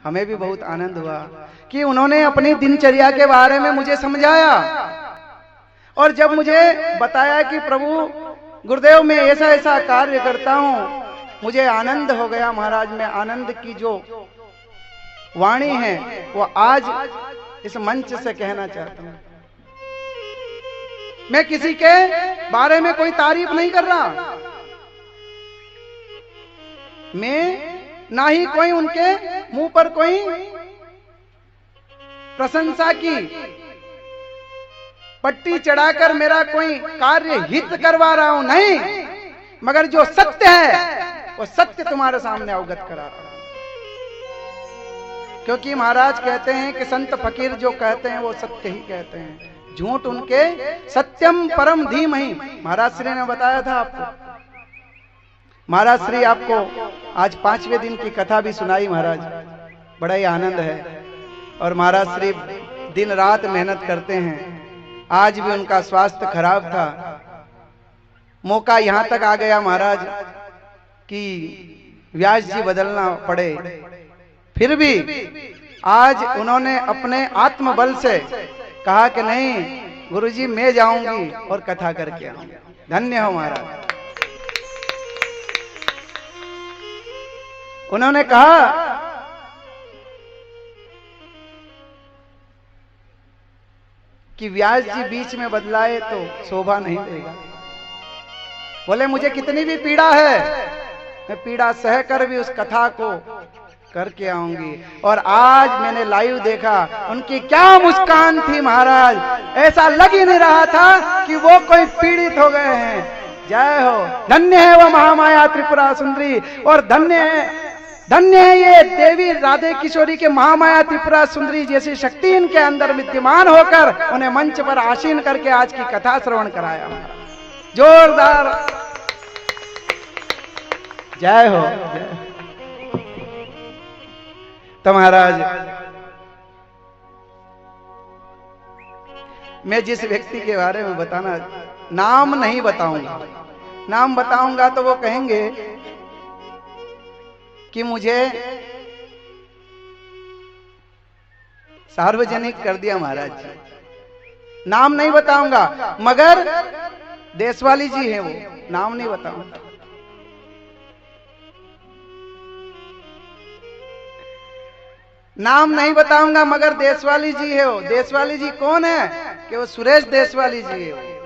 हमें भी बहुत आनंद हुआ कि उन्होंने अपनी दिनचर्या के बारे में मुझे समझाया, और जब मुझे बताया कि प्रभु गुरुदेव मैं ऐसा ऐसा कार्य करता हूं, मुझे आनंद हो गया महाराज। मैं आनंद की जो वाणी है वो आज इस मंच से कहना चाहता हूं। मैं किसी के बारे में कोई तारीफ नहीं कर रहा, मैं ना ही कोई उनके मुंह पर कोई प्रशंसा की पट्टी चढ़ाकर मेरा कोई कार्य हित करवा रहा हूं, नहीं, मगर जो सत्य है वो सत्य तुम्हारे सामने अवगत करा रहा हूं। क्योंकि महाराज कहते हैं कि संत फकीर जो कहते हैं वो सत्य ही कहते हैं, झूठ उनके सत्यम परम धीमहि। महाराज श्री ने बताया था आपको, महाराज श्री आपको आज 5वें दिन की कथा भी सुनाई महाराज, बड़ा ही आनंद है। और महाराज श्री दिन रात मेहनत करते हैं। आज भी उनका स्वास्थ्य खराब था, मौका यहां तक आ गया महाराज कि व्यास जी बदलना पड़े, फिर भी आज उन्होंने अपने आत्मबल से कहा कि नहीं गुरुजी मैं जाऊंगी और कथा करके आऊंगी। धन्य हो महाराज। उन्होंने कहा कि व्यास जी बीच में बदलाए तो शोभा नहीं देगा। बोले मुझे कितनी भी पीड़ा है, मैं पीड़ा सहकर भी उस कथा को करके आऊंगी। और आज मैंने लाइव देखा, उनकी क्या मुस्कान थी महाराज, ऐसा लग ही नहीं रहा था कि वो कोई पीड़ित हो गए हैं। जय हो, धन्य है वो महामाया त्रिपुरा सुंदरी, और धन्य है ये देवी राधे किशोरी के महामाया त्रिपुरा सुंदरी जैसी शक्ति इनके अंदर विद्यमान होकर उन्हें मंच पर आसीन करके आज की कथा श्रवण कराया। जोरदार जय हो, जय। तो महाराज मैं जिस व्यक्ति के बारे में बताना, नाम नहीं बताऊंगा, नाम बताऊंगा तो वो कहेंगे कि मुझे सार्वजनिक कर दिया महाराज जी। नाम नहीं बताऊंगा, मगर देशवाली जी हैं वो, नाम नहीं बताऊंगा। नाम नहीं बताऊंगा मगर देशवाली जी है वो। देशवाली जी कौन है कि वो सुरेश देशवाली जी है वो।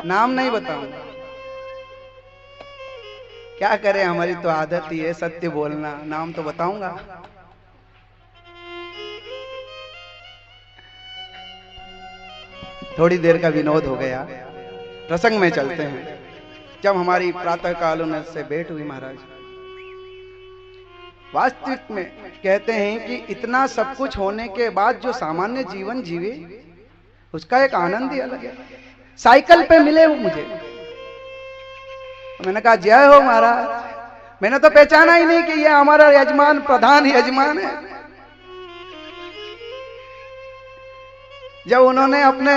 नाम नहीं बताऊंगा, क्या करें, हमारी तो आदत ही है सत्य बोलना। नाम तो बताऊंगा। थोड़ी देर का विनोद हो गया, प्रसंग में चलते हैं। जब हमारी प्रातः काल उनसे भेंट हुई महाराज, वास्तविक में कहते हैं कि इतना सब कुछ होने के बाद जो सामान्य जीवन जीवे उसका एक आनंद ही अलग है। साइकिल पे मिले वो मुझे, मैंने कहा जय हो महाराज। मैंने तो पहचाना ही नहीं कि ये हमारा यजमान, प्रधान यजमान है। जब उन्होंने अपने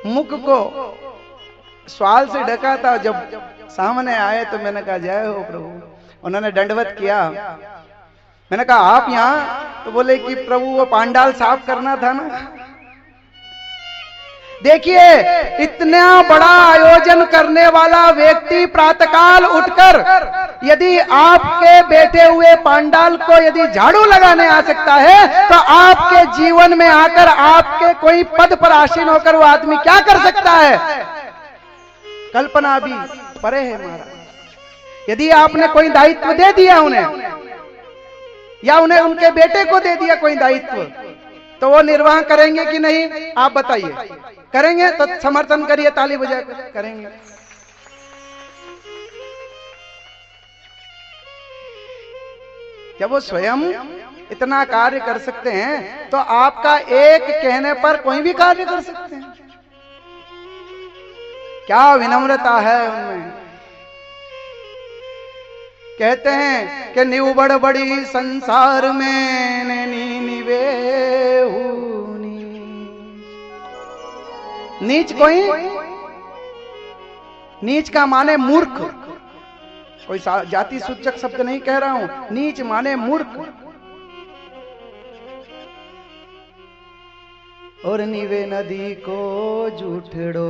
मुख को सवाल से ढका था, जब सामने आए तो मैंने कहा जय हो प्रभु। उन्होंने दंडवत किया। मैंने कहा आप यहाँ? तो बोले कि प्रभु वो पांडाल साफ करना था ना। देखिए इतना बड़ा आयोजन करने वाला व्यक्ति प्रातःकाल उठकर यदि आपके बैठे हुए पांडाल को यदि झाड़ू लगाने आ सकता है, तो आपके जीवन में आकर आपके कोई पद पर आसीन होकर वो आदमी क्या कर सकता है, कल्पना भी परे है महाराज। यदि आपने कोई दायित्व दे दिया उन्हें, या उन्हें उनके बेटे को दे दिया कोई दायित्व, तो वो निर्वाह करेंगे कि नहीं? आप बताइए। करेंगे तो समर्थन करिए, ताली बजाकर करेंगे। जब वो स्वयं इतना कार्य कर सकते हैं, तो आपका एक कहने पर कोई भी कार्य कर सकते हैं। क्या विनम्रता है उनमें। कहते हैं कि नीव बड़ बड़ी संसार में नैनी निवे नीच कोई नीच का माने मूर्ख, कोई जाति सूचक शब्द नहीं कह रहा हूं, नीच माने मूर्ख। और नीवे नदी को जूठड़ो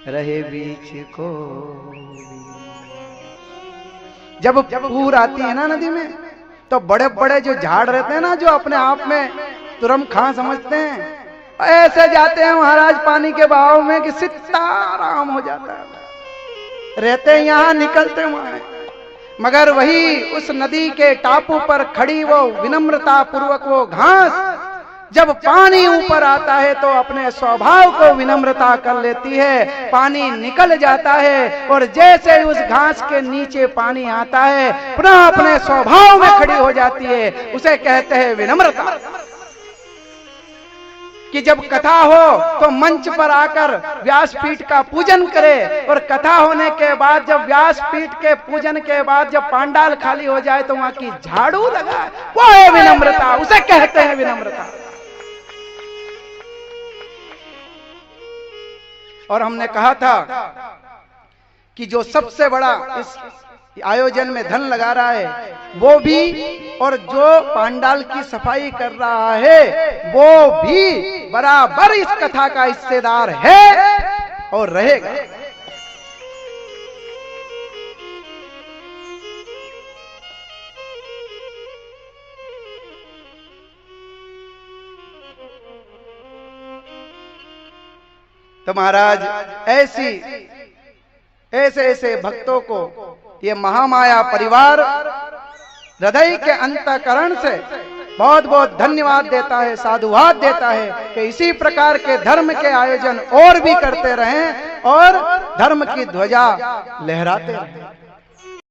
रहे बीच को। जब पूर आती है ना नदी में, तो बड़े बड़े जो झाड़ रहते हैं ना, जो अपने आप में तुरम खां समझते हैं, ऐसे जाते हैं महाराज पानी के बहाव में कि सीताराम हो जाता है। रहते यहाँ, निकलते वहां। मगर वही उस नदी के टापू पर खड़ी वो विनम्रता पूर्वक वो घास जब पानी ऊपर आता है तो अपने स्वभाव को विनम्रता कर लेती है, पानी निकल जाता है और जैसे उस घास के नीचे पानी आता है पुनः अपने स्वभाव में खड़ी हो जाती है। उसे कहते हैं विनम्रता। कि जब कथा हो तो मंच पर आकर व्यासपीठ का पूजन करे, और कथा होने के बाद जब व्यासपीठ के पूजन के बाद जब पांडाल खाली हो जाए तो वहां की झाड़ू लगाए, वो है विनम्रता, उसे कहते हैं विनम्रता। और हमने कहा था कि जो सबसे बड़ा इस आयोजन में धन लगा रहा है वो भी, और जो पांडाल की सफाई कर रहा है वो भी बराबर इस कथा का हिस्सेदार है और रहेगा। तो महाराज ऐसे ऐसे भक्तों को ये महामाया परिवार हृदय के अंतःकरण से बहुत बहुत धन्यवाद देता है, साधुवाद देता है कि इसी प्रकार के धर्म के आयोजन और भी करते रहें और धर्म की ध्वजा लहराते रहें।